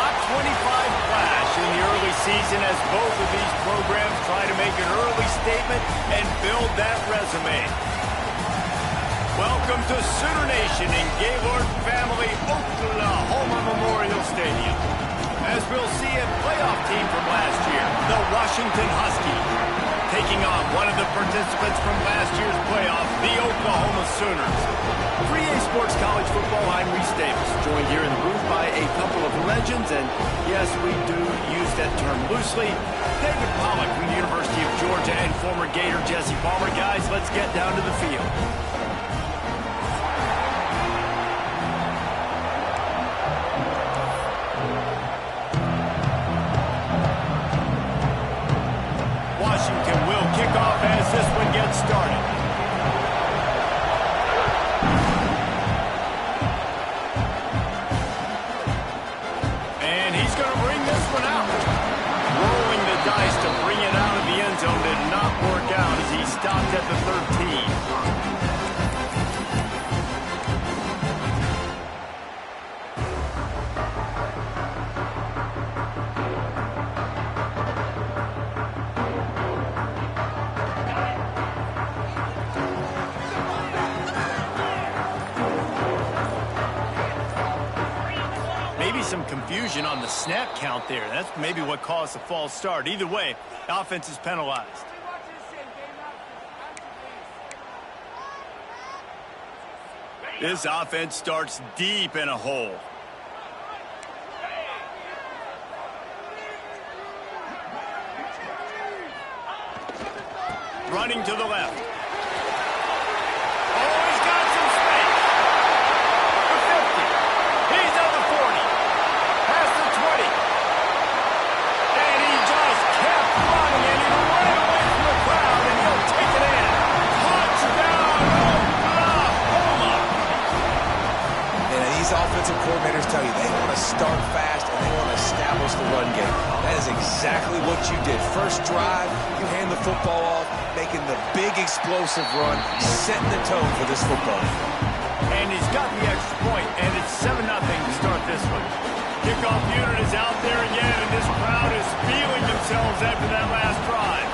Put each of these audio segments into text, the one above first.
top 25 clash in the early season as both of these programs try to make an early statement and build that resume. Welcome to Sooner Nation in Gaylord Family Oklahoma Memorial Stadium. As we'll see a playoff team from last year, the Washington Huskies, taking on one of the participants from last year's playoff, the Oklahoma Sooners. 3A Sports College Football, I'm Reese Davis, joined here in the booth by a couple of legends, and yes, we do use that term loosely. David Pollack from the University of Georgia and former Gator Jesse Palmer. Guys, let's get down to the field. Washington will kick off as this one gets started. And he's going to bring this one out. Rolling the dice to bring it out of the end zone did not work out as he stopped at the 13. Some confusion on the snap count there. That's maybe what caused the false start. Either way, offense is penalized. This offense starts deep in a hole. Running to the left. Offensive coordinators tell you they want to start fast and they want to establish the run game. That is exactly what you did. First drive, you hand the football off, making the big explosive run, setting the tone for this football. And he's got the extra point, and it's 7-0 to start this one. Kickoff unit is out there again, and this crowd is feeling themselves after that last drive.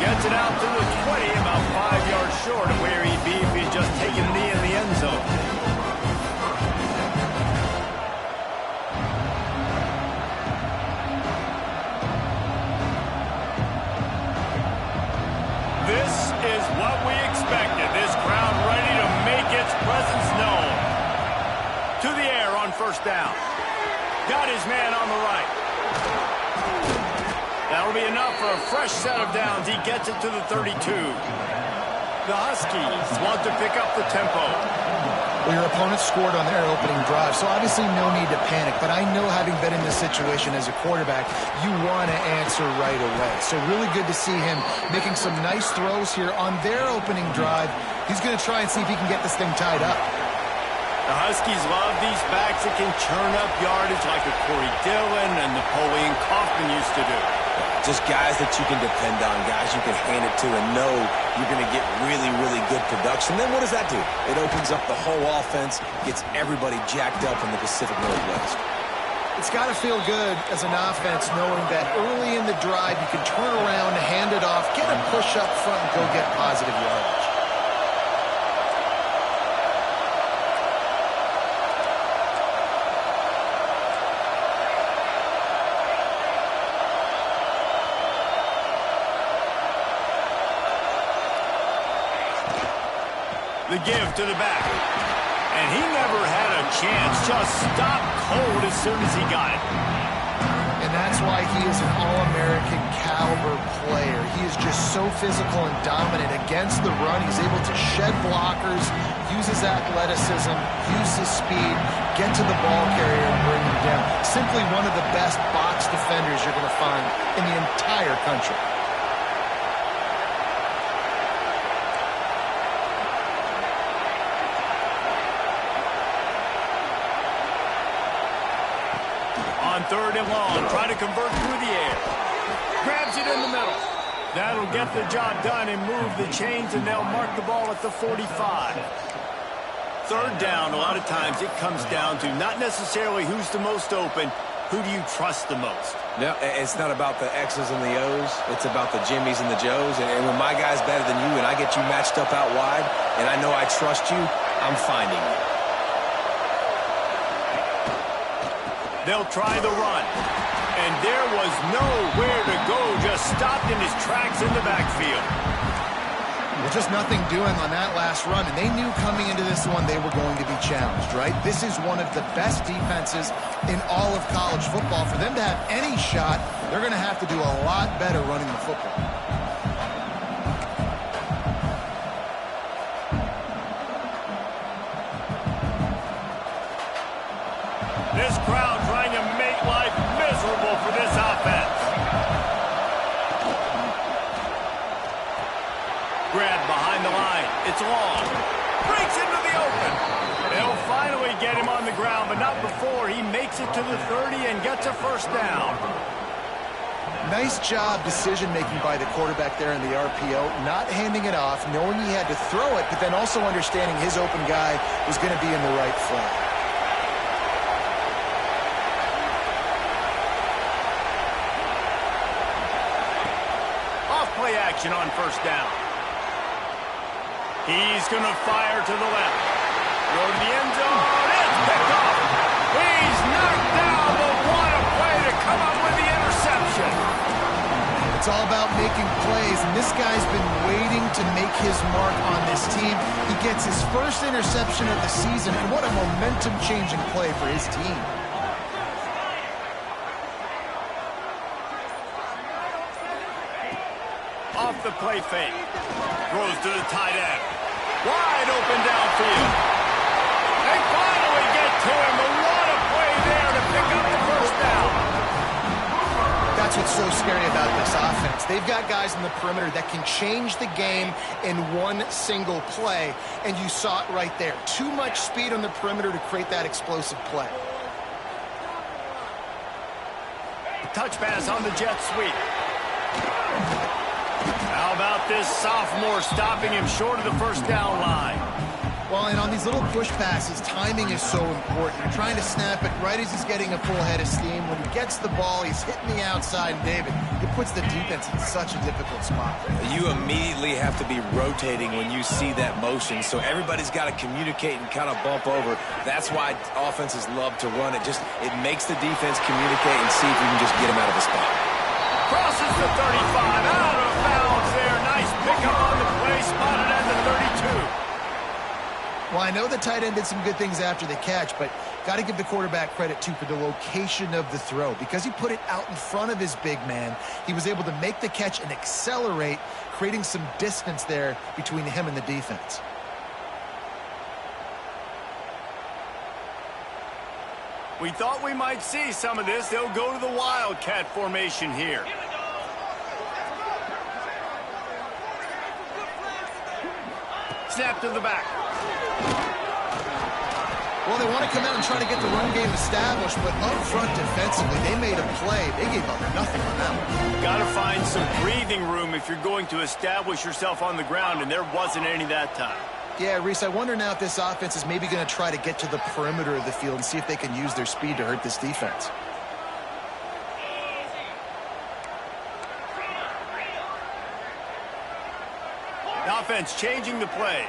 Gets it out to the 20, about 5 yards short of where he'd be if he'd just taken a knee in the end zone. This is what we expected. This crowd ready to make its presence known. To the air on first down. Got his man on the right. That'll be enough for a fresh set of downs. He gets it to the 32. The Huskies want to pick up the tempo. Well, your opponent scored on their opening drive, so obviously no need to panic. But I know, having been in this situation as a quarterback, you want to answer right away. So really good to see him making some nice throws here on their opening drive. He's going to try and see if he can get this thing tied up. The Huskies love these backs that can churn up yardage like a Corey Dillon and Napoleon Kaufman used to do. Just guys that you can depend on, guys you can hand it to and know you're going to get really, really good production. Then what does that do? It opens up the whole offense, gets everybody jacked up in the Pacific Northwest. It's got to feel good as an offense knowing that early in the drive you can turn around, hand it off, get a push up front, and go get positive yardage. The give to the back. And he never had a chance. Just stopped cold as soon as he got it. And that's why he is an All-American caliber player. He is just so physical and dominant against the run. He's able to shed blockers, use his athleticism, use his speed, get to the ball carrier and bring him down. Simply one of the best box defenders you're going to find in the entire country. On third and long, trying to convert through the air. Grabs it in the middle. That'll get the job done and move the chains, and they'll mark the ball at the 45. Third down, a lot of times it comes down to not necessarily who's the most open, who do you trust the most? No, it's not about the X's and the O's. It's about the Jimmys and the Joes. And when my guy's better than you and I get you matched up out wide and I know I trust you, I'm finding you. They'll try the run. And there was nowhere to go, just stopped in his tracks in the backfield. Well, just nothing doing on that last run, and they knew coming into this one they were going to be challenged, right? This is one of the best defenses in all of college football. For them to have any shot, they're going to have to do a lot better running the football. This crowd trying to make life miserable for this offense. Grab behind the line. It's long. Breaks into the open. They'll finally get him on the ground, but not before he makes it to the 30 and gets a first down. Nice job decision-making by the quarterback there in the RPO, not handing it off, knowing he had to throw it, but then also understanding his open guy was going to be in the right flat. Off-play action on first down. He's going to fire to the left. Go to the end zone. It's picked off. He's knocked down, but what a play to come up with the interception. It's all about making plays, and this guy's been waiting to make his mark on this team. He gets his first interception of the season, and what a momentum-changing play for his team. Off the play fake. Throws to the tight end. Wide open downfield. They finally get to him, but what a play there to pick up the first down. That's what's so scary about this offense. They've got guys in the perimeter that can change the game in one single play, and you saw it right there. Too much speed on the perimeter to create that explosive play. Touch pass on the jet sweep. How about this sophomore stopping him short of the first down line? Well, and on these little push passes, timing is so important. You're trying to snap it right as he's getting a full head of steam. When he gets the ball, he's hitting the outside, and David, it puts the defense in such a difficult spot. You immediately have to be rotating when you see that motion, so everybody's got to communicate and kind of bump over. That's why offenses love to run it. It makes the defense communicate and see if you can just get him out of the spot. Crosses the 35, out of bounds there. Nice pickup on the play, spotted at the 32. Well, I know the tight end did some good things after the catch, but got to give the quarterback credit, too, for the location of the throw. Because he put it out in front of his big man, he was able to make the catch and accelerate, creating some distance there between him and the defense. We thought we might see some of this. They'll go to the Wildcat formation here. Snap to the back. Well, they want to come out and try to get the run game established, but up front defensively, they made a play. They gave up nothing on that one. Got to find some breathing room if you're going to establish yourself on the ground, and there wasn't any that time. Yeah, Reese, I wonder now if this offense is maybe going to try to get to the perimeter of the field and see if they can use their speed to hurt this defense. The offense changing the play.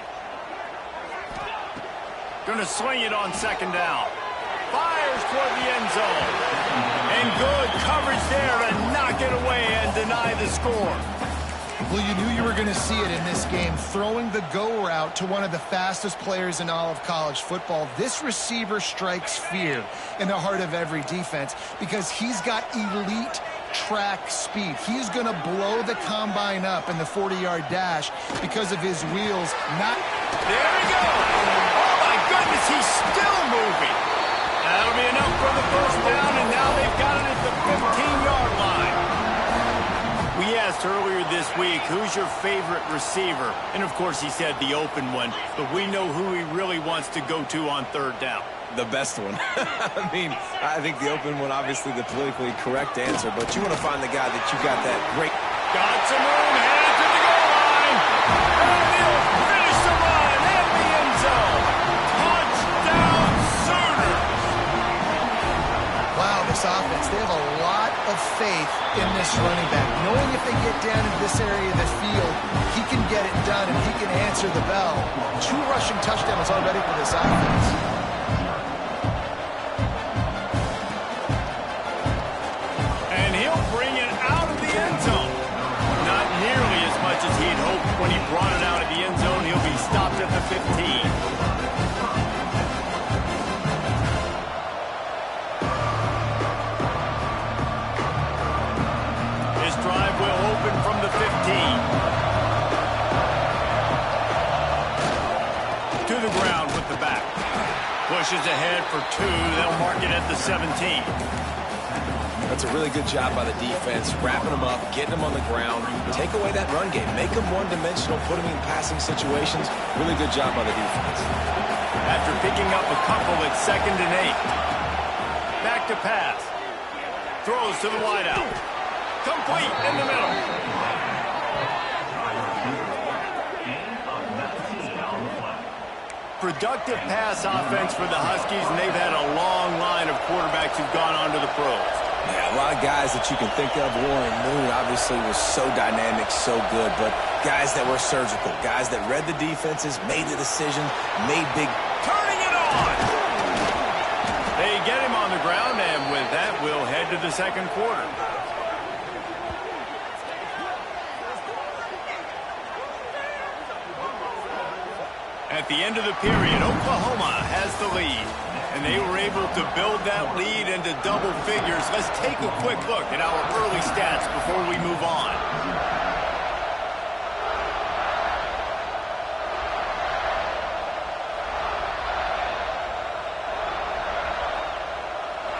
Going to swing it on second down. Fires toward the end zone. And good coverage there to knock it away and deny the score. Well, you knew you were going to see it in this game, throwing the go route to one of the fastest players in all of college football. This receiver strikes fear in the heart of every defense because he's got elite track speed. He's going to blow the combine up in the 40-yard dash because of his wheels. There we go. Oh, my goodness, he's still moving. That'll be enough for the first down, and now they've got it at the 15-yard line. We asked earlier this week, who's your favorite receiver? And, of course, he said the open one, but we know who he really wants to go to on third down. The best one. I mean, I think the open one, obviously the politically correct answer, but you want to find the guy that you got that great Got some room, headed to the goal line. And he'll finish the run in the end zone. Touchdown Sooners. Wow, this offense, they have a lot of faith in this running back. Knowing if they get down into this area of the field, he can get it done and he can answer the bell. 2 rushing touchdowns already for this offense. And he'll bring it out of the end zone. Not nearly as much as he'd hoped when he brought it out of the end zone. He'll be stopped at the 15. Drive will open from the 15. To the ground with the back. Pushes ahead for 2. They'll mark it at the 17. That's a really good job by the defense, wrapping them up, getting them on the ground. Take away that run game. Make them one-dimensional, put them in passing situations. Really good job by the defense. After picking up a couple, it's 2nd and 8. Back to pass. Throws to the wideout. Complete in the middle. Productive pass offense for the Huskies, and they've had a long line of quarterbacks who've gone on to the pros. Yeah, a lot of guys that you can think of. Warren Moon obviously was so dynamic, so good, but guys that were surgical, guys that read the defenses, made the decision, made big... Turning it on! They get him on the ground, and with that, we'll head to the second quarter. At the end of the period, Oklahoma has the lead, and they were able to build that lead into double figures. Let's take a quick look at our early stats before we move on.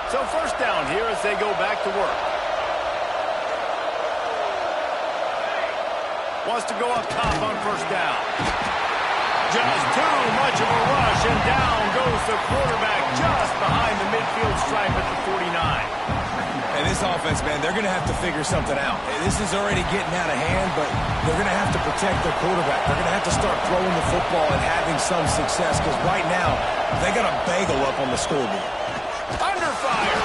So first down here as they go back to work. Wants to go up top on first down. Just too much of a rush, and down goes the quarterback just behind the midfield stripe at the 49. And this offense, man, they're going to have to figure something out. This is already getting out of hand, but they're going to have to protect their quarterback. They're going to have to start throwing the football and having some success, because right now, they got a bagel up on the scoreboard. Under fire.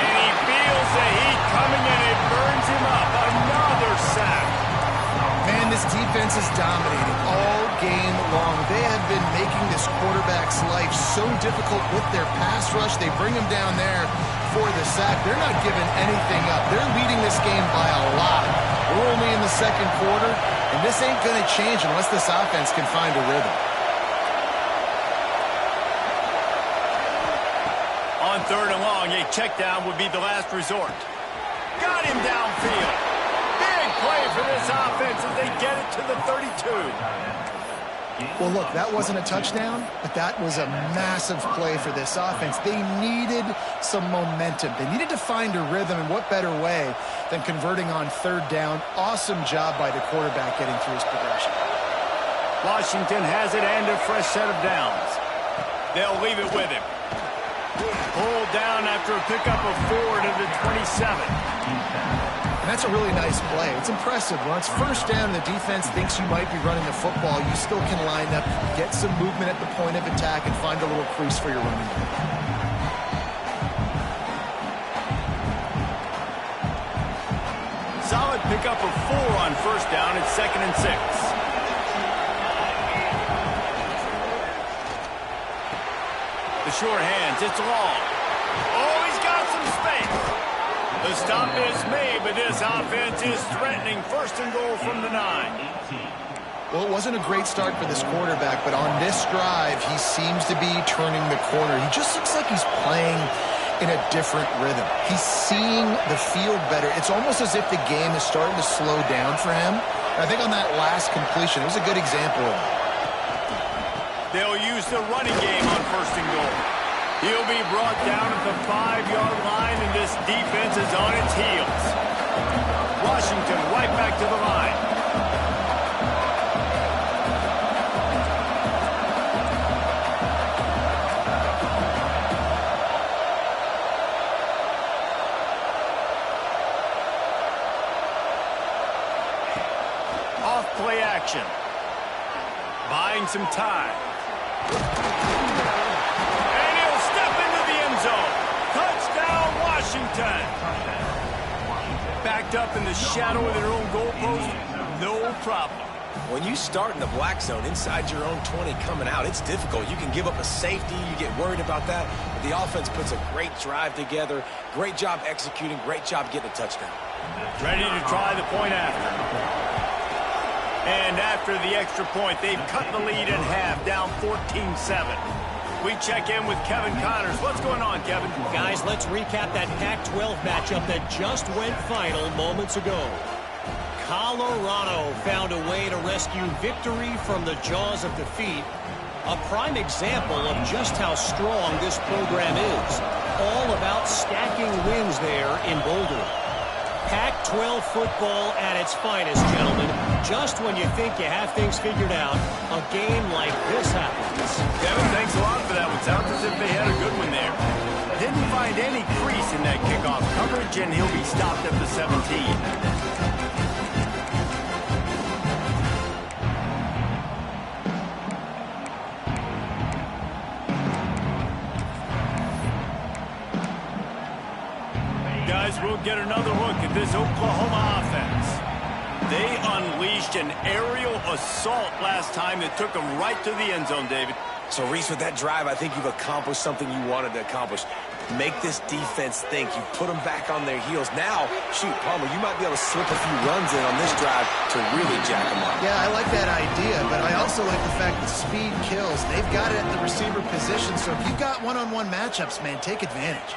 And he feels the heat coming, and it burns him up. Another sack. Man, this defense is dominating all game long. They have been making this quarterback's life so difficult with their pass rush. They bring him down there for the sack. They're not giving anything up. They're leading this game by a lot. We're only in the second quarter, and this ain't going to change unless this offense can find a rhythm. On 3rd and long, a check down would be the last resort. Got him downfield. Big play for this offense as they get it to the 32. Well, look, that wasn't a touchdown, but that was a massive play for this offense. They needed some momentum. They needed to find a rhythm, and what better way than converting on 3rd down. Awesome job by the quarterback getting through his progression. Washington has it and a fresh set of downs. They'll leave it with him. Pulled down after a pickup of 4 to the 27. And that's a really nice play. It's impressive. When it's first down and the defense thinks you might be running the football, you still can line up, get some movement at the point of attack, and find a little crease for your running back. Solid pickup of 4 on first down. It's 2nd and 6. The short hands. It's long. Oh, he's got some space. The stop is made, but this offense is threatening. 1st and goal from the 9. Well, it wasn't a great start for this quarterback, but on this drive, he seems to be turning the corner. He just looks like he's playing in a different rhythm. He's seeing the field better. It's almost as if the game is starting to slow down for him. And I think on that last completion, it was a good example of that. They'll use the running game on 1st and goal. He'll be brought down at the 5-yard line, and this defense is on its heels. Washington right back to the line. play action. Buying some time. And he'll step into the end zone. Touchdown, Washington. Backed up in the shadow of their own goalpost, no problem. When you start in the black zone inside your own 20 coming out, it's difficult. You can give up a safety. You get worried about that. But the offense puts a great drive together. Great job executing. Great job getting a touchdown. Ready to try the point after. And after the extra point, they've cut the lead in half, down 14-7. We check in with Kevin Connors. What's going on, Kevin? Guys, let's recap that Pac-12 matchup that just went final moments ago. Colorado found a way to rescue victory from the jaws of defeat. A prime example of just how strong this program is. All about stacking wins there in Boulder. Pac-12 football at its finest, gentlemen. Just when you think you have things figured out, a game like this happens. Kevin, thanks a lot for that one. Sounds as if they had a good one there. Didn't find any crease in that kickoff coverage, and he'll be stopped at the 17. Guys, we'll get another look at this Oklahoma offense. They unleashed an aerial assault last time that took them right to the end zone, David. So, Reese, with that drive, I think you've accomplished something you wanted to accomplish. Make this defense think. You put them back on their heels. Now, shoot, Palmer, you might be able to slip a few runs in on this drive to really jack them up. Yeah, I like that idea, but I also like the fact that speed kills. They've got it at the receiver position, so if you've got one-on-one matchups, man, take advantage.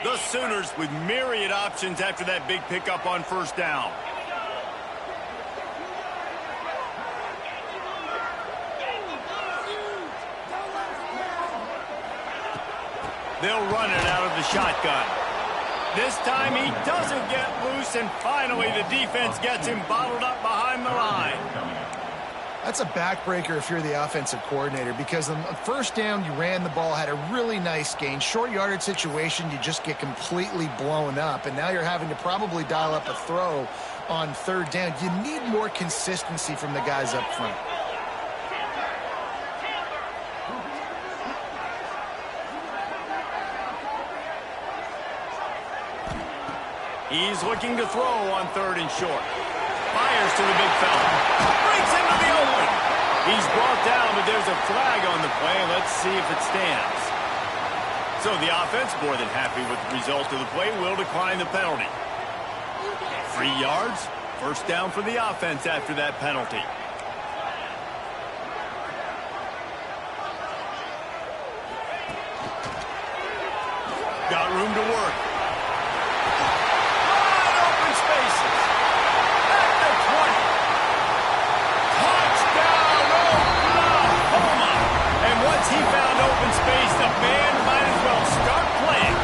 The Sooners with myriad options after that big pickup on first down. They'll run it out of the shotgun. This time he doesn't get loose, and finally the defense gets him bottled up behind the line. That's a backbreaker if you're the offensive coordinator, because on first down, you ran the ball, had a really nice gain. Short yardage situation, you just get completely blown up, and now you're having to probably dial up a throw on third down. You need more consistency from the guys up front. He's looking to throw on third and short. Fires to the big fella. Breaks into the open. He's brought down, but there's a flag on the play. Let's see if it stands. So the offense, more than happy with the result of the play, will decline the penalty. 3 yards. First down for the offense after that penalty. Got room to work. He found open space. The band might as well start playing.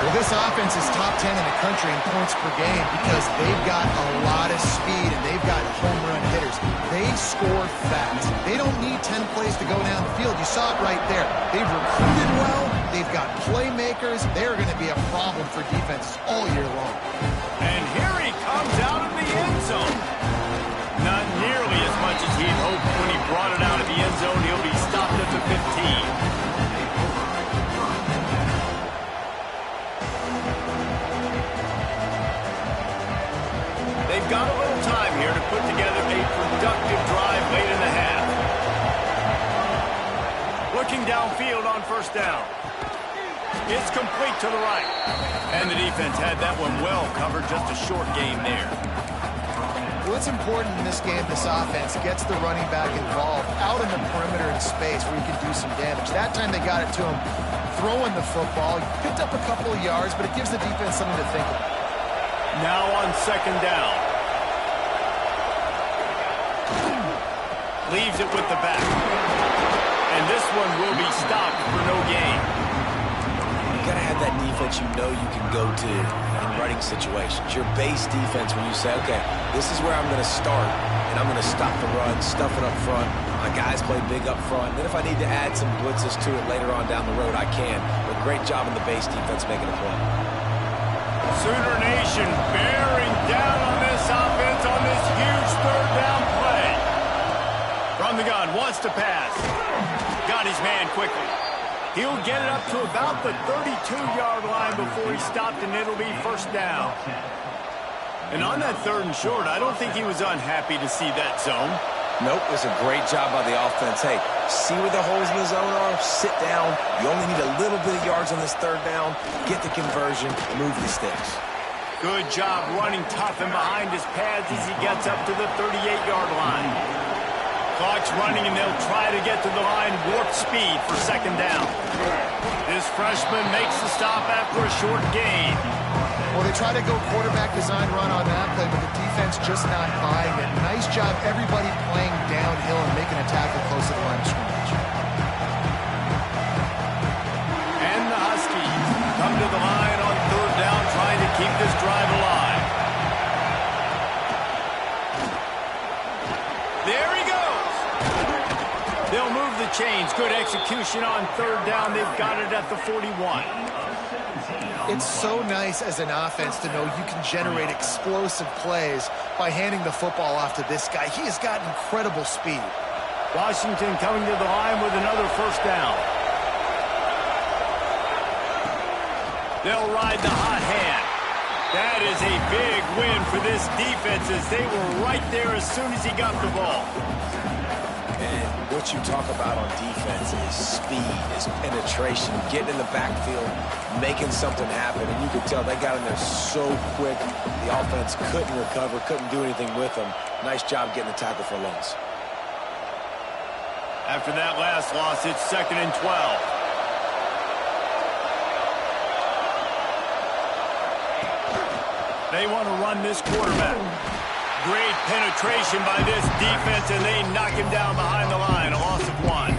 Well, this offense is top 10 in the country in points per game because they've got a lot of speed and they've got home run hitters. They score fast. They don't need 10 plays to go down the field. You saw it right there. They've recruited well. They've got playmakers. They're going to be a problem for defenses all year long. And here he comes out of the end zone. Not nearly as much as he'd hoped when he brought it out of the end zone. He'll be stopped at the 15. They've got a little time here to put together a productive drive late in the half. Looking downfield on first down. It's complete to the right. And the defense had that one well covered. Just a short gain there. What's important in this game, this offense gets the running back involved out in the perimeter in space where you can do some damage. That time they got it to him throwing the football. He picked up a couple of yards, but it gives the defense something to think about. Now on second down. Leaves it with the back. And this one will be stopped for no gain. You got to have that defense you know you can go to in running situations. Your base defense when you say, okay, this is where I'm going to start, and I'm going to stop the run, stuff it up front. My guys play big up front. Then if I need to add some blitzes to it later on down the road, I can. But great job in the base defense making a play. Sooner Nation bearing down on this offense on this huge third down play. From the gun, wants to pass. Got his man quickly. He'll get it up to about the 32-yard line before he stopped, and it'll be first down. And on that 3rd and short, I don't think he was unhappy to see that zone. Nope, it was a great job by the offense. Hey, see where the holes in the zone are? Sit down. You only need a little bit of yards on this 3rd down. Get the conversion. Move the sticks. Good job running tough and behind his pads as he gets up to the 38-yard line. Clock's running, and they'll try to get to the line warp speed for 2nd down. This freshman makes the stop after a short gain. Well, they try to go quarterback design run on that play, but the defense just not buying it. Nice job, everybody playing downhill and making a tackle close to the line of scrimmage. And the Huskies come to the line on 3rd down, trying to keep this drive alive. There he goes. They'll move the chains. Good execution on 3rd down. They've got it at the 41. It's so nice as an offense to know you can generate explosive plays by handing the football off to this guy. He has got incredible speed. Washington coming to the line with another 1st down. They'll ride the hot hand. That is a big win for this defense as they were right there as soon as he got the ball. And what you talk about on defense is speed, is penetration, getting in the backfield, making something happen. And you could tell they got in there so quick. The offense couldn't recover, couldn't do anything with them. Nice job getting the tackle for loss. After that last loss, it's 2nd and 12. They want to run this quarterback. Great penetration by this defense, and they knock him down behind the line. A loss of 1.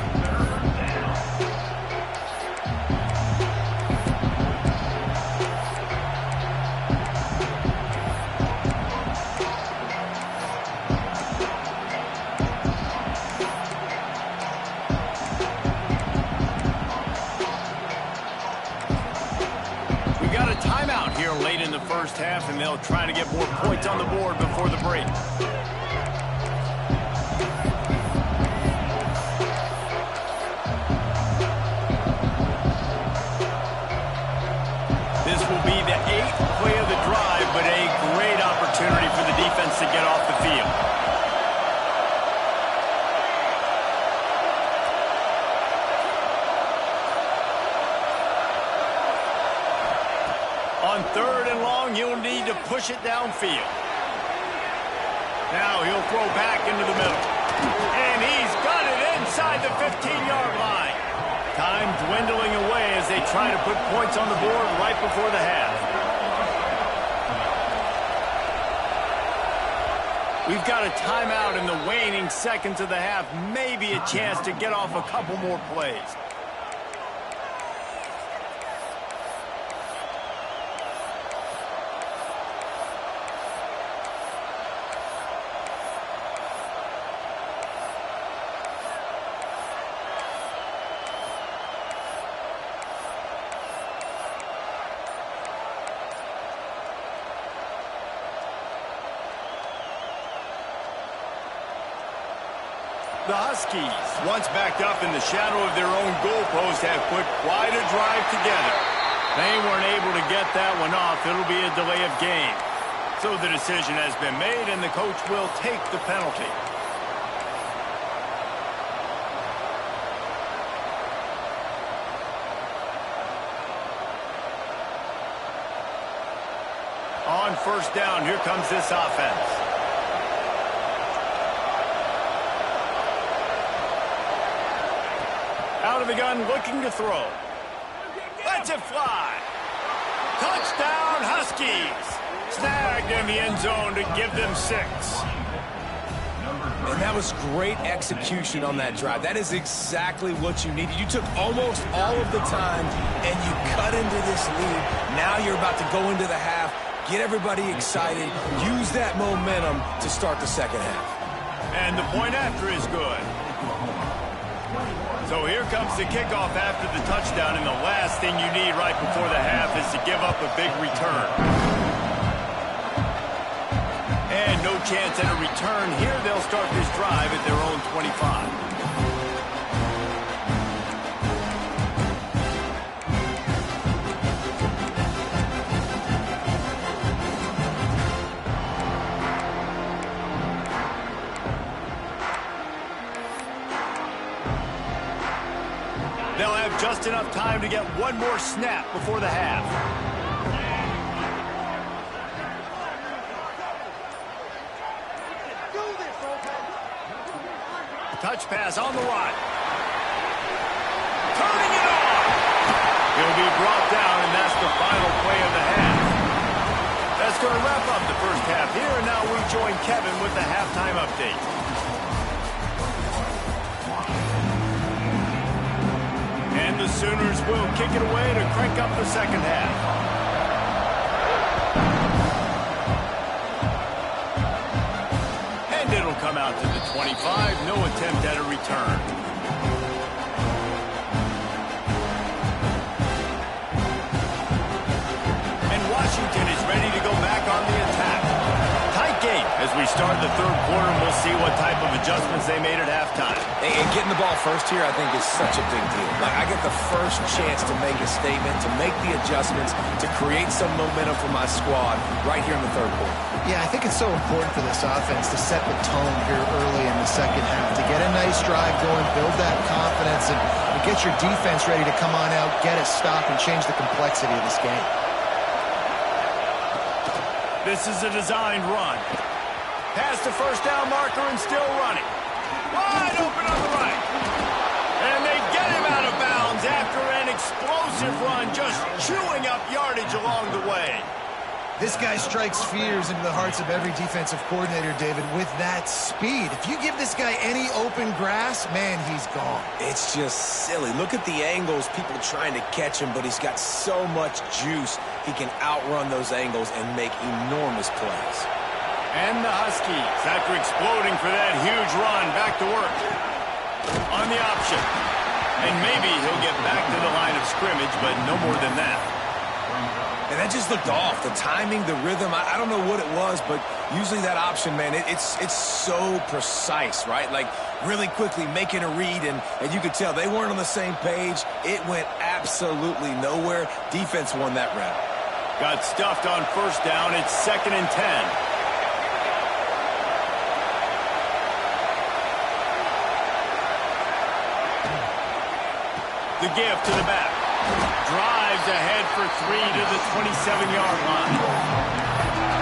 We got a timeout here late in the 1st half, and they'll try to get more points on the board before the break. This will be the 8th play of the drive, but a great opportunity for the defense to get off the field. On 3rd and long, you'll need to push it downfield. Now he'll throw back into the middle. And he's got it inside the 15-yard line. Time dwindling away as they try to put points on the board right before the half. We've got a timeout in the waning seconds of the half. Maybe a chance to get off a couple more plays. The Huskies, once backed up in the shadow of their own goalpost, have put quite a drive together. They weren't able to get that one off. It'll be a delay of game. So the decision has been made, and the coach will take the penalty. On 1st down, here comes this offense. Out of the gun, looking to throw. Lets it fly. Touchdown, Huskies. Snagged in the end zone to give them 6. And that was great execution on that drive. That is exactly what you needed. You took almost all of the time, and you cut into this lead. Now you're about to go into the half, get everybody excited, use that momentum to start the 2nd half. And the point after is good. So here comes the kickoff after the touchdown, and the last thing you need right before the half is to give up a big return. And no chance at a return here. They'll start this drive at their own 25. They'll have just enough time to get one more snap before the half. Touch pass on the run. Turning it on. He'll be brought down, and that's the final play of the half. That's going to wrap up the first half here, and now we join Kevin with the halftime update. And the Sooners will kick it away to crank up the second half. And it'll come out to the 25. No attempt at a return. And Washington is ready to go back on the attack. Tight game as we start the third quarter, and we'll see what type of adjustments they made at halftime. And getting the ball first here, I think, is such a big deal. Like, I get the first chance to make a statement, to make the adjustments, to create some momentum for my squad right here in the third quarter. Yeah, I think it's so important for this offense to set the tone here early in the second half, to get a nice drive going, build that confidence, and get your defense ready to come on out, get a stop, and change the complexity of this game. This is a designed run. Past the first down marker and still running. Wide open on the right. And they get him out of bounds after an explosive run, just chewing up yardage along the way. This guy strikes fears into the hearts of every defensive coordinator, David, with that speed. If you give this guy any open grass, man, he's gone. It's just silly. Look at the angles, people trying to catch him, but he's got so much juice. He can outrun those angles and make enormous plays. And the Huskies, after exploding for that huge run, back to work on the option. And maybe he'll get back to the line of scrimmage, but no more than that. And that just looked off. The timing, the rhythm, I don't know what it was, but usually that option, man, it's so precise, right? Like, really quickly making a read, and you could tell they weren't on the same page. It went absolutely nowhere. Defense won that round. Got stuffed on first down. It's 2nd and 10. The give to the back. Drives ahead for 3 to the 27-yard line.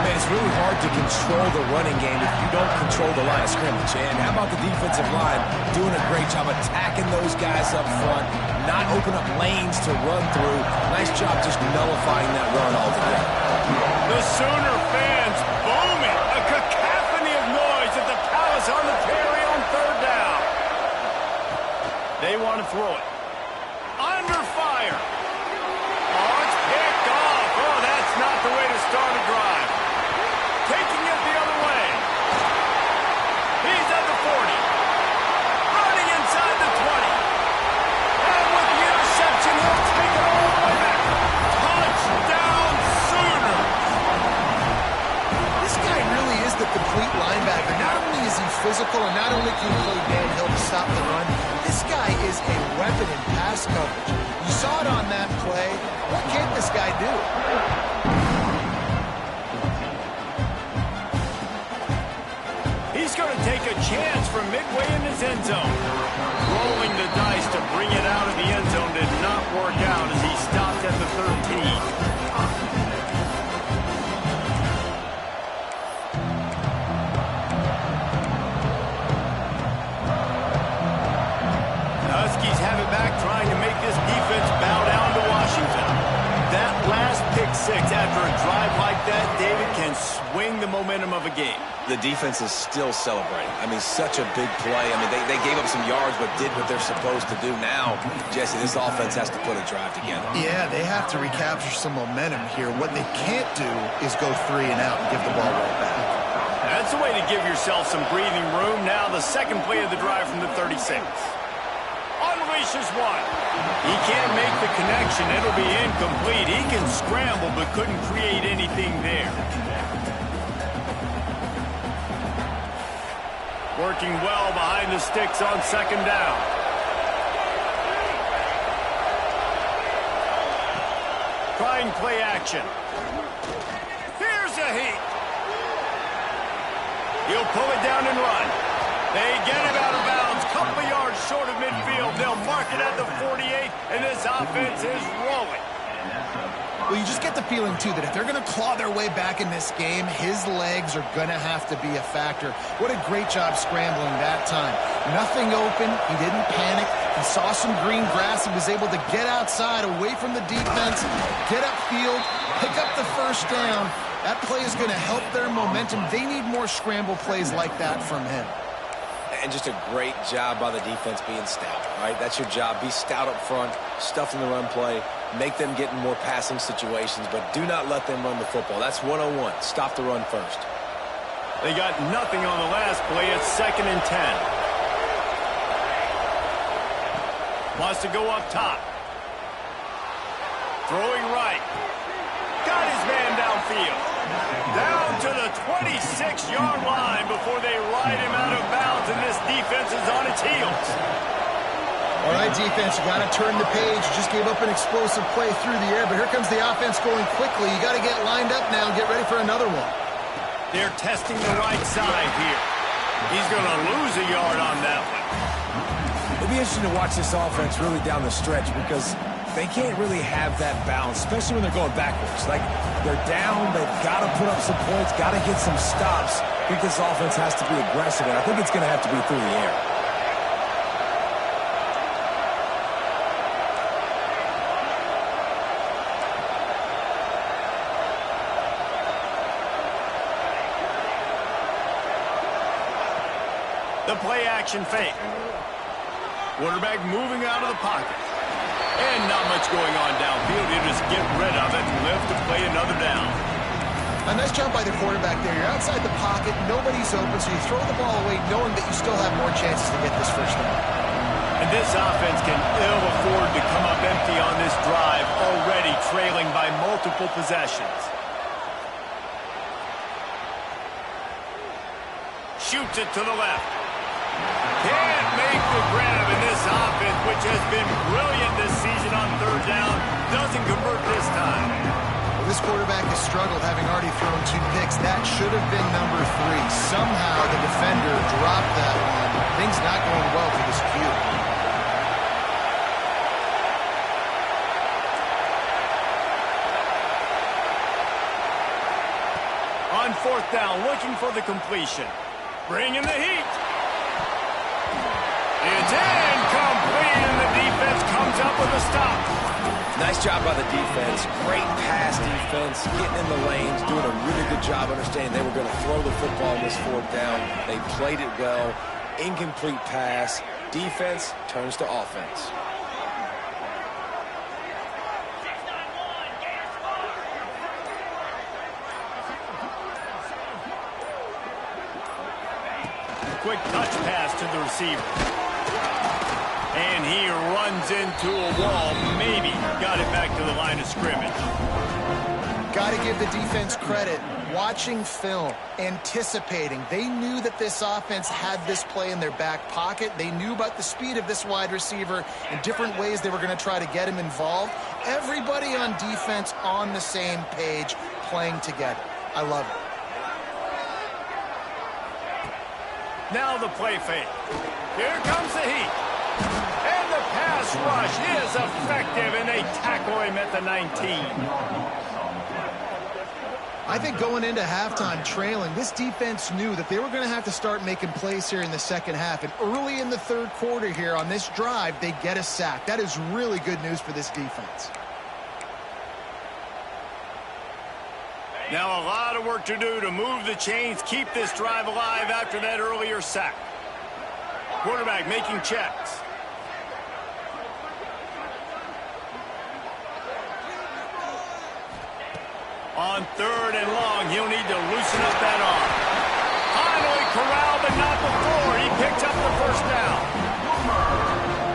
Man, it's really hard to control the running game if you don't control the line of scrimmage. And how about the defensive line doing a great job attacking those guys up front, not open up lanes to run through. Nice job just nullifying that run altogether. The Sooner fans booming. A cacophony of noise at the Palace on the carry on third down. They want to throw it. Under fire. Oh, it's picked off. Oh, that's not the way to start a drive. Taking it the other way. He's at the 40. Running inside the 20. And with the interception, he'll take it all the way back. Touchdown, Sooners. This guy really is the complete linebacker. Not only is he physical, and not only can he play downhill to stop the run, this guy is a weapon in pass coverage. You saw it on that play. What can't this guy do? He's going to take a chance from midway in his end zone. Rolling the dice to bring it out of the end zone did not work out as he stopped at the 13. Huskies have it back, trying to make this defense bow down to Washington. That last pick six after a drive like that, David, can swing the momentum of a game. The defense is still celebrating. I mean, such a big play. I mean, they gave up some yards but did what they're supposed to do. Now, Jesse, this offense has to put a drive together. Yeah, they have to recapture some momentum here. What they can't do is go 3 and out and give the ball right back. That's the way to give yourself some breathing room. Now the second play of the drive from the 36. unleashes one. He can't make the connection. It'll be incomplete. He can scramble but couldn't create anything there. Working well behind the sticks on second down. Trying play action. Here's a heat. He'll pull it down and run. They get him out of bounds. Couple yards short of midfield. They'll mark it at the 48, and this offense is rolling. Well, you just get the feeling, too, that if they're going to claw their way back in this game, his legs are going to have to be a factor. What a great job scrambling that time. Nothing open. He didn't panic. He saw some green grass and was able to get outside, away from the defense, get upfield, pick up the first down. That play is going to help their momentum. They need more scramble plays like that from him. And just a great job by the defense being stout, right? That's your job. Be stout up front, stuff in the run play, make them get in more passing situations, but do not let them run the football. That's 101. Stop the run first. They got nothing on the last play. It's 2nd and 10. Wants to go up top. Throwing right. Got his man downfield. Down to the 26-yard line before they ride him out of bounds, and this defense is on its heels. All right, defense, you got to turn the page. You just gave up an explosive play through the air, but here comes the offense going quickly. You got to get lined up now and get ready for another one. They're testing the right side here. He's going to lose a yard on that one. It'll be interesting to watch this offense really down the stretch because they can't really have that balance, especially when they're going backwards. Like, they're down, they've got to put up some points, got to get some stops. I think this offense has to be aggressive, and I think it's going to have to be through the air. The play action fake. Quarterback moving out of the pocket. And not much going on downfield. You just get rid of it and live to play another down. A nice job by the quarterback there. You're outside the pocket, nobody's open, so you throw the ball away knowing that you still have more chances to get this first down. And this offense can ill afford to come up empty on this drive, already trailing by multiple possessions. Shoots it to the left. Can't make the grab, and this offense, which has been brilliant this season on third down, doesn't convert this time. Well, this quarterback has struggled, having already thrown 2 picks. That should have been number 3. Somehow the defender dropped that one. Things not going well for this Q. On 4th down, looking for the completion. Bringing the heat. It's incomplete, and the defense comes up with a stop. Nice job by the defense. Great pass defense, getting in the lanes, doing a really good job understanding they were going to throw the football on this 4th down. They played it well. Incomplete pass. Defense turns to offense. Quick touch pass to the receiver. And he runs into a wall. Maybe got it back to the line of scrimmage. Got to give the defense credit. Watching film, anticipating. They knew that this offense had this play in their back pocket. They knew about the speed of this wide receiver and different ways they were going to try to get him involved. Everybody on defense on the same page, playing together. I love it. Now the play fake. Here comes the heat. And the pass rush is effective, and they tackle him at the 19. I think going into halftime trailing, this defense knew that they were going to have to start making plays here in the second half. And early in the third quarter here on this drive, they get a sack. That is really good news for this defense. Now a lot of work to do to move the chains, keep this drive alive after that earlier sack. Quarterback making checks. On 3rd and long, he'll need to loosen up that arm. Finally corralled, but not before. He picked up the first down.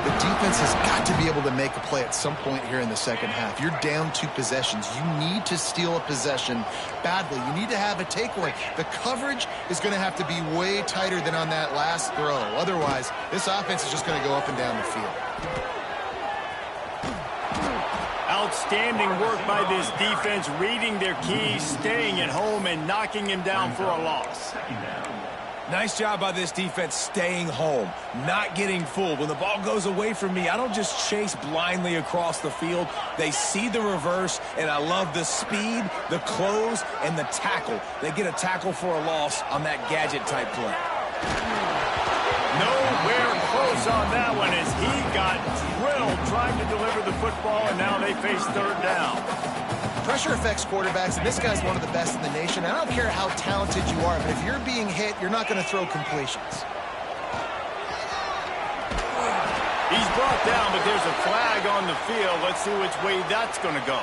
The offense has got to be able to make a play at some point here in the second half. You're down 2 possessions. You need to steal a possession badly. You need to have a takeaway. The coverage is going to have to be way tighter than on that last throw. Otherwise, this offense is just going to go up and down the field. Outstanding work by this defense, reading their keys, staying at home, and knocking him down for a loss. Nice job by this defense staying home, not getting fooled. When the ball goes away from me, I don't just chase blindly across the field. They see the reverse, and I love the speed, the close, and the tackle. They get a tackle for a loss on that gadget-type play. Nowhere close on that one as he got drilled trying to deliver the football, and now they face third down. Pressure affects quarterbacks, and this guy's one of the best in the nation. I don't care how talented you are, but if you're being hit, you're not going to throw completions. He's brought down, but there's a flag on the field. Let's see which way that's going to go.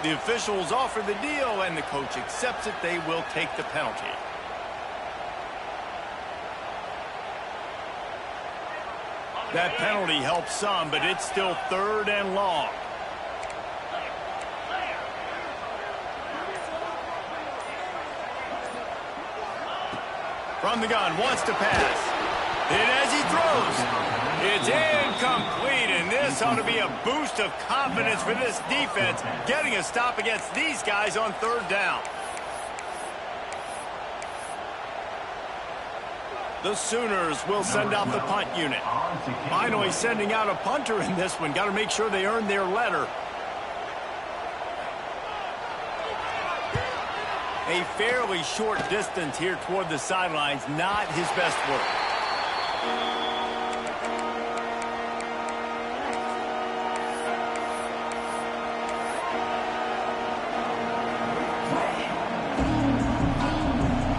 The officials offer the deal, and the coach accepts it. They will take the penalty. That penalty helps some, but it's still third and long. From the gun, wants to pass. And as he throws, it's incomplete, and this ought to be a boost of confidence for this defense, getting a stop against these guys on third down. The Sooners will send out the punt unit. Finally sending out a punter in this one. Got to make sure they earn their letter. A fairly short distance here toward the sidelines. Not his best work.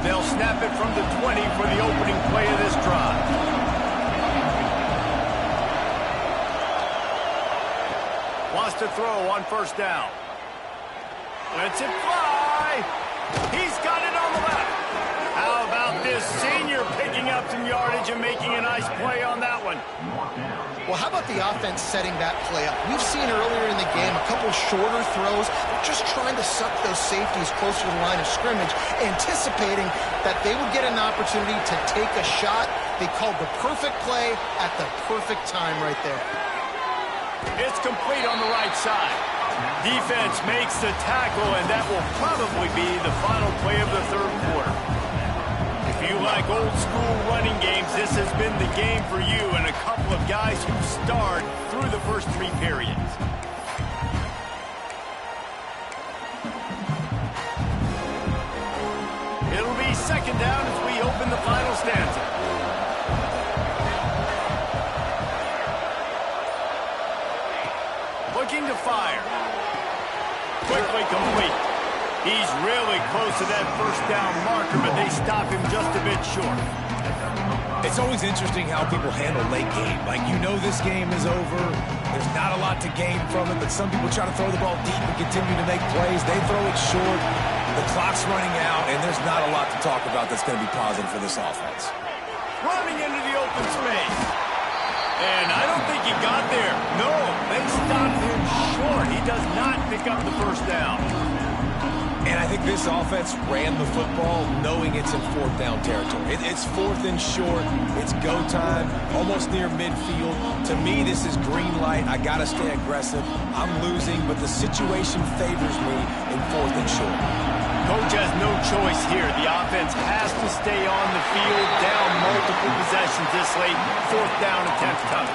They'll snap it from the 20 for the opening play of this drive. Wants to throw on first down. Lets it fly. He's got it on the left. How about this senior picking up some yardage and making a nice play on that one? Well, how about the offense setting that play up? We've seen earlier in the game a couple shorter throws. They're just trying to suck those safeties closer to the line of scrimmage, anticipating that they would get an opportunity to take a shot. They called the perfect play at the perfect time right there. It's complete on the right side. Defense makes the tackle, and that will probably be the final play of the third quarter. If you like old school running games, this has been the game for you and a couple of guys who starred through the first 3 periods. It'll be second down as we open the final stanza. Looking to fire. Quickly complete. He's really close to that first down marker, but they stop him just a bit short. It's always interesting how people handle late game. Like, you know this game is over. There's not a lot to gain from it, but some people try to throw the ball deep and continue to make plays. They throw it short. The clock's running out, and there's not a lot to talk about that's going to be positive for this offense. Running into the open space. And I don't think he got there. No, they stopped him short. He does not pick up the first down. And I think this offense ran the football knowing it's in fourth down territory. It's fourth and short. It's go time, almost near midfield. To me, this is green light. I got to stay aggressive. I'm losing, but the situation favors me in fourth and short. Coach has no choice here. The offense has to stay on the field, down multiple possessions this late. Fourth down attempt coming.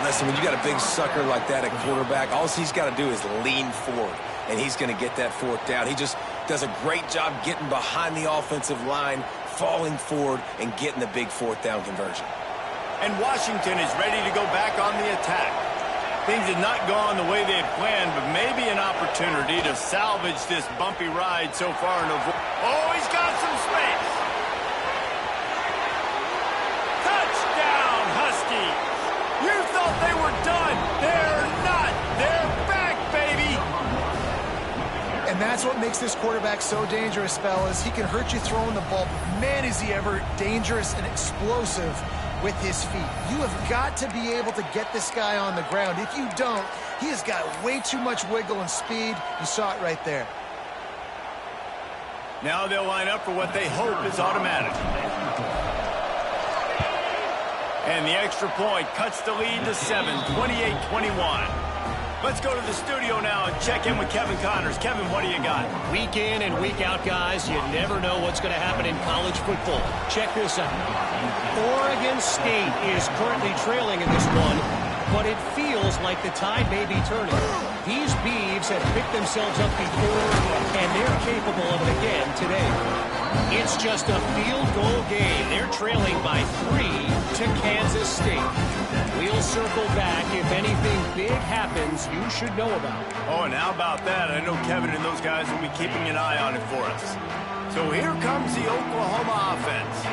Listen, when you got a big sucker like that at quarterback, all he's got to do is lean forward, and he's going to get that fourth down. He just does a great job getting behind the offensive line, falling forward, and getting the big fourth down conversion. And Washington is ready to go back on the attack. Things have not gone the way they had planned, but maybe an opportunity to salvage this bumpy ride so far. Oh, he's got some space. Touchdown, Huskies. You thought they were done. They're not. They're back, baby. And that's what makes this quarterback so dangerous, fellas. He can hurt you throwing the ball. Man, is he ever dangerous and explosive with his feet. You have got to be able to get this guy on the ground. If you don't, he has got way too much wiggle and speed. You saw it right there. Now they'll line up for what they hope is automatic. And the extra point cuts the lead to 7, 28-21. Let's go to the studio now and check in with Kevin Connors. Kevin, what do you got? Week in and week out, guys, you never know what's going to happen in college football. Check this out. Oregon State is currently trailing in this one, but it feels like the tide may be turning. These Beavs have picked themselves up before, and they're capable of it again today. It's just a field goal game. They're trailing by 3 to Kansas State. We'll circle back if anything big happens you should know about. Oh, and how about that? I know Kevin and those guys will be keeping an eye on it for us. So here comes the Oklahoma offense.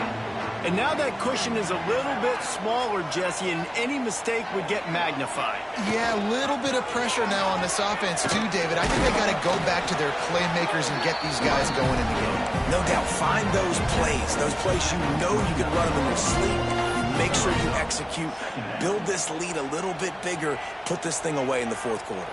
And now that cushion is a little bit smaller, Jesse, and any mistake would get magnified. Yeah, a little bit of pressure now on this offense too, David. I think they got to go back to their playmakers and get these guys going in the game. No doubt, find those plays you know you can run them in your sleep. Make sure you execute, build this lead a little bit bigger, put this thing away in the fourth quarter.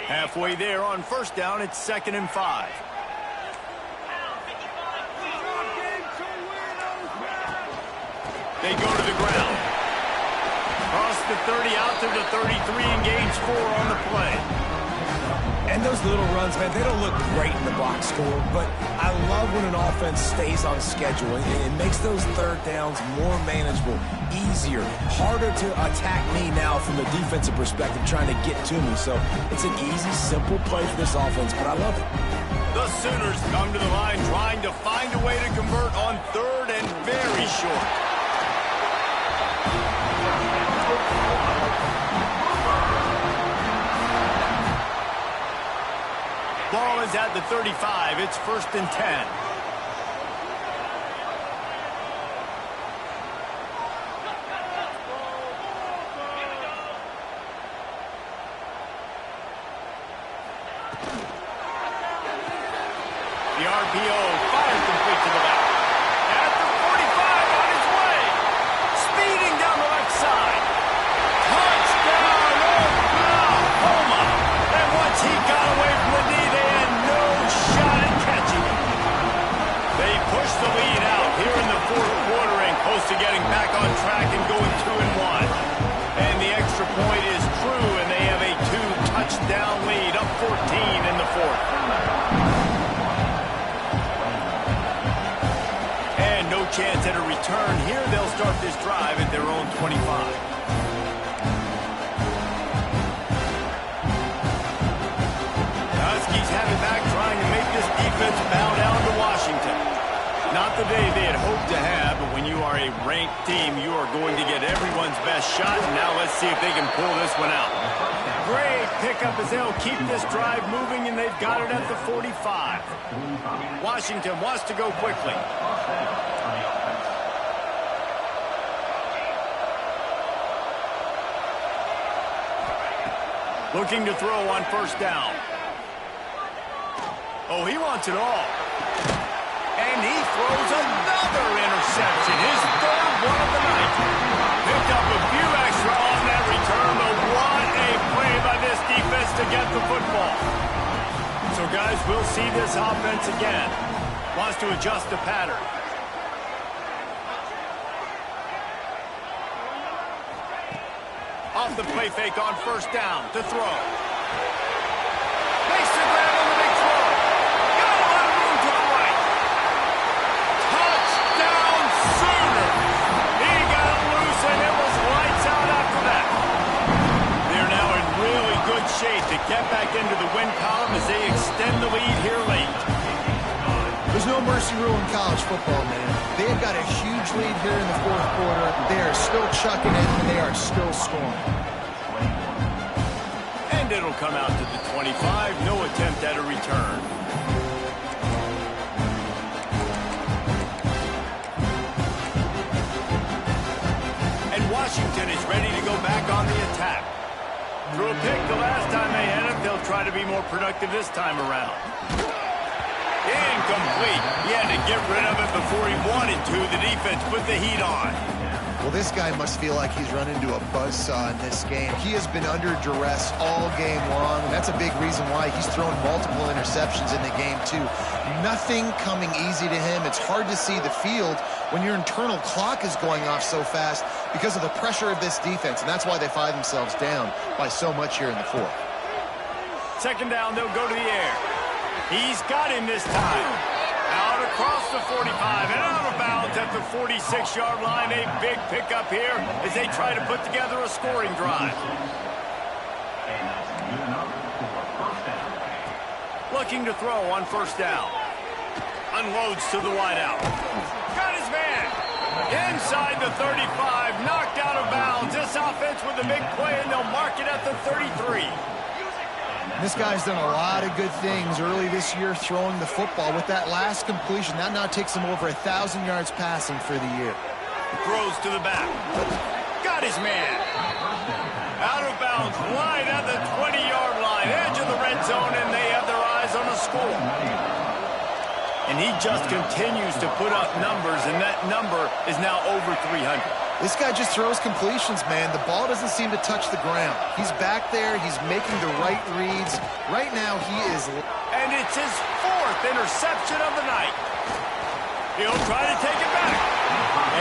Halfway there on first down, it's 2nd and 5. They go to the ground. Cross the 30 out to the 33 and gains 4 on the play. And those little runs, man, they don't look great in the box score, but I love when an offense stays on schedule, and it makes those third downs more manageable, easier, harder to attack me now from the defensive perspective trying to get to me. So it's an easy, simple play for this offense, but I love it. The Sooners come to the line trying to find a way to convert on 3rd and very short. Ball is at the 35. It's 1st and 10. The RPO fires complete to the left. At the 45 on his way. Speeding down the left side. Touchdown, Oklahoma. And once he got away from the knee, they had no shot at catching him. They push the lead out here in the fourth quarter and close to getting back on track and going 2-1. And the extra point is true, and they have a 2-touchdown lead, up 14 in the fourth. And no chance at a return here. They'll start this drive at their own 25. Huskies have it back, trying to make this defense bow down to Washington. Not the day they had hoped to have, but when you are a ranked team, you are going to get everyone's best shot. And now let's see if they can pull this one out. Great pickup as they'll keep this drive moving, and they've got it at the 45. Washington wants to go quickly. Looking to throw on first down. Oh, he wants it all. And he throws another interception. His 3rd one of the night. Picked up a few extra on that return, but what a play by this defense to get the football. So, guys, we'll see this offense again. Wants to adjust the pattern. Off the play fake on first down to throw. Makes the grab on the big throw. Got a lot of room to the right. Touchdown Sooner. He got it loose and it was lights out after that. They're now in really good shape to get back into the win column as they extend the lead here late. There's no mercy rule in college football, man. They've got a huge lead here in the fourth quarter. They are still chucking it, and they are still scoring. And it'll come out to the 25. No attempt at a return. And Washington is ready to go back on the attack. Threw a pick the last time they had him. They'll try to be more productive this time around. Incomplete. He had to get rid of it before he wanted to. The defense put the heat on. Well, this guy must feel like he's run into a buzzsaw in this game. He has been under duress all game long, and that's a big reason why he's thrown multiple interceptions in the game, too. Nothing coming easy to him. It's hard to see the field when your internal clock is going off so fast because of the pressure of this defense, and that's why they find themselves down by so much here in the fourth. Second down, they'll go to the air. He's got him this time. Out across the 45 and out of bounds at the 46-yard line. A big pickup here as they try to put together a scoring drive. Looking to throw on first down. Unloads to the wideout. Got his man. Inside the 35, knocked out of bounds. This offense with a big play, and they'll mark it at the 33. This guy's done a lot of good things early this year throwing the football. With that last completion, that now takes him over 1,000 yards passing for the year. Throws to the back. Got his man. Out of bounds, wide at the 20-yard line. Edge of the red zone, and they have their eyes on a score. And he just continues to put up numbers, and that number is now over 300. This guy just throws completions, man. The ball doesn't seem to touch the ground. He's back there. He's making the right reads. Right now, he is... And it's his fourth interception of the night. He'll try to take it back.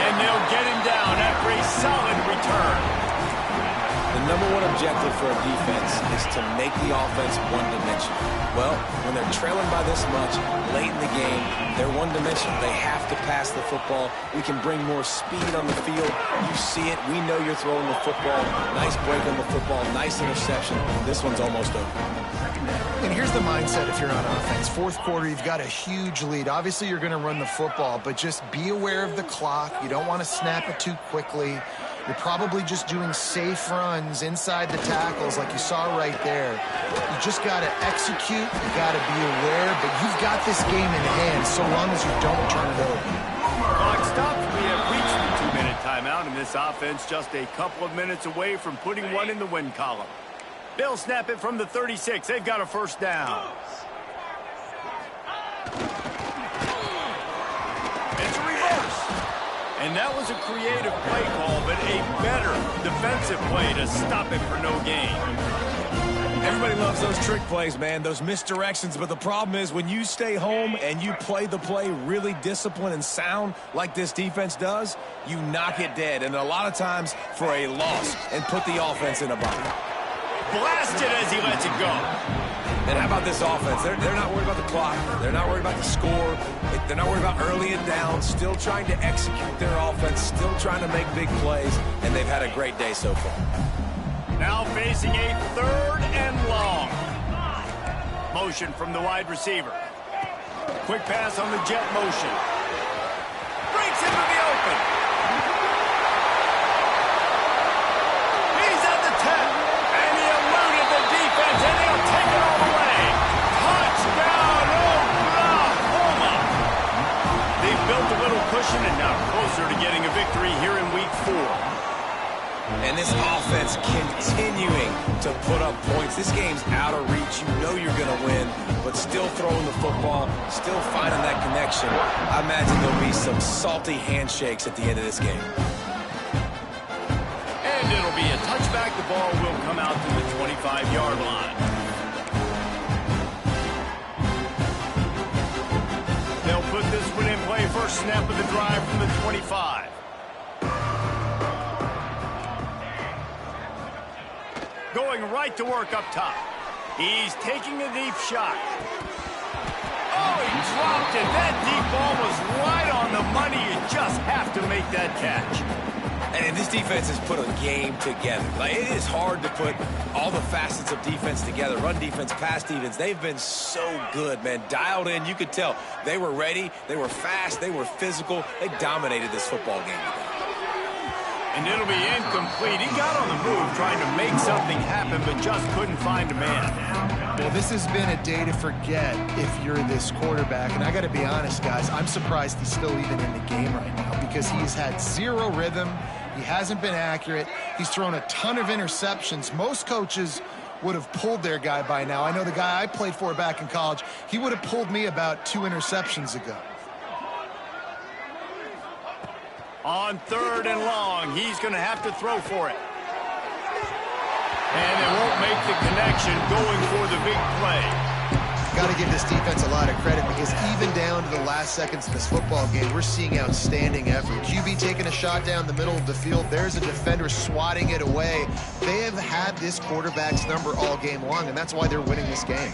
And they'll get him down after a solid return. The number one objective for a defense is to make the offense one-dimensional. Well, when they're trailing by this much late in the game, they're one-dimensional. They have to pass the football. We can bring more speed on the field. You see it. We know you're throwing the football. Nice break on the football. Nice interception. This one's almost over. And here's the mindset if you're on offense. Fourth quarter, you've got a huge lead. Obviously, you're going to run the football, but just be aware of the clock. You don't want to snap it too quickly. You're probably just doing safe runs inside the tackles like you saw right there. You just got to execute. You got to be aware, but you've got this game in hand so long as you don't turn it over. Clock stops. We have reached the 2-minute timeout, and this offense just a couple of minutes away from putting one in the win column. They'll snap it from the 36. They've got a first down. It's a reverse. And that was a creative play call, but a better defensive play to stop it for no gain. Everybody loves those trick plays, man, those misdirections, but the problem is when you stay home and you play the play really disciplined and sound like this defense does, you knock it dead, and a lot of times for a loss, and put the offense in a bind. Blasted as he lets it go. And how about this offense? They're not worried about the clock. They're not worried about the score. They're not worried about early and down. Still trying to execute their offense. Still trying to make big plays. And they've had a great day so far. Now facing a third and long. Motion from the wide receiver. Quick pass on the jet motion. Breaks into the open. He's at the 10. And he eluded the defense, and he'll take it all the way. Touchdown, Oklahoma! They've built a little cushion and now closer to getting a victory here in Week 4. And this offense continuing to put up points. This game's out of reach. You know you're going to win, but still throwing the football, still finding that connection. I imagine there'll be some salty handshakes at the end of this game. And it'll be a touchback. The ball will come out to the 25-yard line. They'll put this one in play. First snap of the drive from the 25. Going right to work up top. He's taking a deep shot. Oh, he dropped it. That deep ball was right on the money. You just have to make that catch. And this defense has put a game together. Like, it is hard to put all the facets of defense together. Run defense, pass defense. They've been so good, man. Dialed in. You could tell they were ready. They were fast. They were physical. They dominated this football game today. And it'll be incomplete. He got on the move trying to make something happen, but just couldn't find a man. Well, this has been a day to forget if you're this quarterback. And I got to be honest, guys, I'm surprised he's still even in the game right now because he's had zero rhythm. He hasn't been accurate. He's thrown a ton of interceptions. Most coaches would have pulled their guy by now. I know the guy I played for back in college, he would have pulled me about 2 interceptions ago. On 3rd and long, he's going to have to throw for it. And it won't make the connection going for the big play. Got to give this defense a lot of credit because even down to the last seconds of this football game, we're seeing outstanding effort. QB taking a shot down the middle of the field. There's a defender swatting it away. They have had this quarterback's number all game long, and that's why they're winning this game.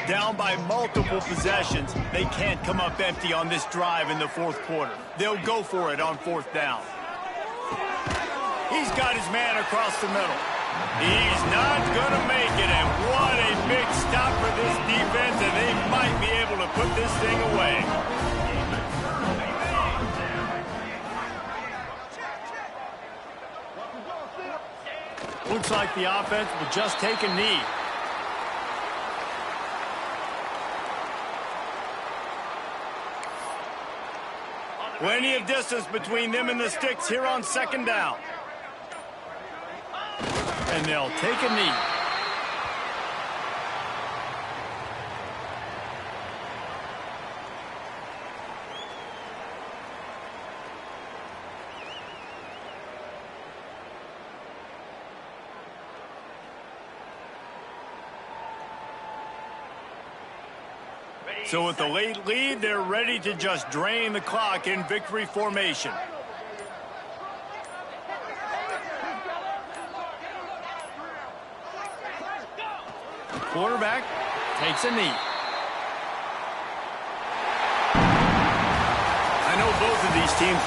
Down by multiple possessions, they can't come up empty on this drive in the 4th quarter. They'll go for it on 4th down. He's got his man across the middle. He's not going to make it, and what a big stop for this defense, and they might be able to put this thing away. Looks like the offense will just take a knee. Plenty of distance between them and the sticks here on 2nd down. And they'll take a knee. So with the late lead, they're ready to just drain the clock in victory formation. Quarterback takes a knee. I know both of these teams will